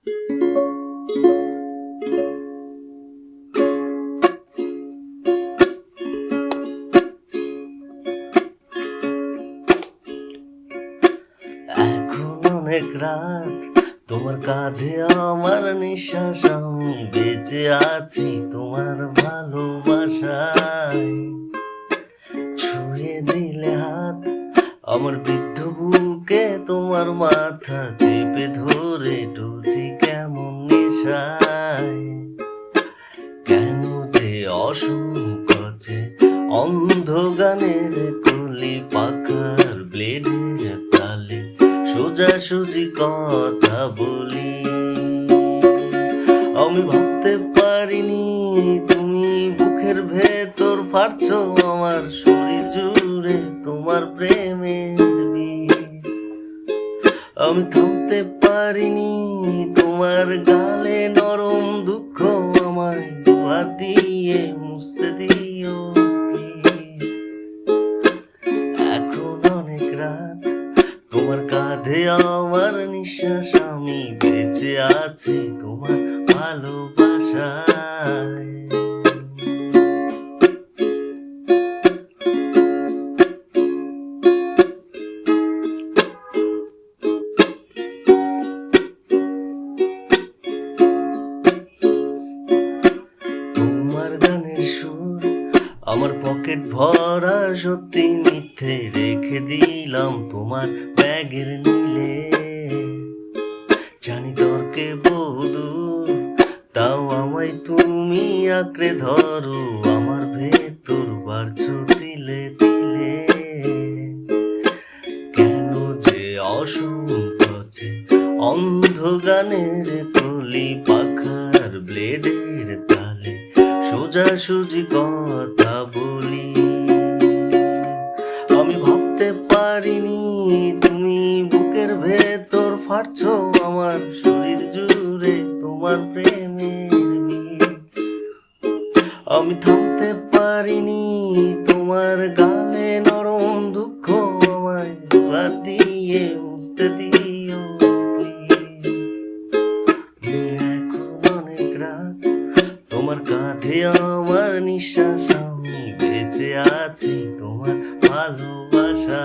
এখন অনেক রাত, তোমার কাঁধে আমার নিঃশ্বাস, আমি বেঁচে আছি তোমার ভালোবাসায়। ছুঁয়ে দিলে হাত আমার বৃদ্ধ বুকে, তোমার মাথা চেপে ধরে টুলছি কেমন নেশায়। কেন যে অসংকোচে অন্ধ গানের কলি পাখার ব্লেডের তালে সোজাসুজি কথা বলি। আমি ভাবতে পারিনি তুমি বুকের ভেতর ফাটছো আমার শরীর জুড়ে তোমার প্রেমের বীজ। আমি থামতে পারিনি তোমার গালে নরম দুঃখ, আমায় দুহাত দিয়ে মুছতে দিও প্লিজ। এখন অনেক রাত, তোমার কাঁধে আমার নিঃশ্বাস, আমি বেঁচে আছি তোমার ভালোবাসায়। তোমার গানের সুর আমার পকেট ভরা, সত্যি মিথ্যে রেখে দিলাম তোমার ব্যাগের নিলে। জানি তর্কে বহুদূর, তাও আমায় তুমি আঁকড়ে ধরো, আমার ভেতর বাড়ছো তিলে তিলে। কেন যে অসংকোচে অন্ধ গানের কলি পাখার ব্লেডের তালে সোজাসুজি কথা বলি। আমি ভাবতে পারিনি তুমি বুকের ভেতর ফাটছো আমার শরীর জুড়ে তোমার প্রেমের বীজ। আমি থামতে পারিনি তোমার গালে নরম দুঃখ, আমায় দুহাত দিয়ে মুছতে দিও প্লিজ। এখন অনেক রাত, তোমার কাঁধে আমার নিঃশ্বাস, আমি বেঁচে আছি তোমার ভালোবাসা।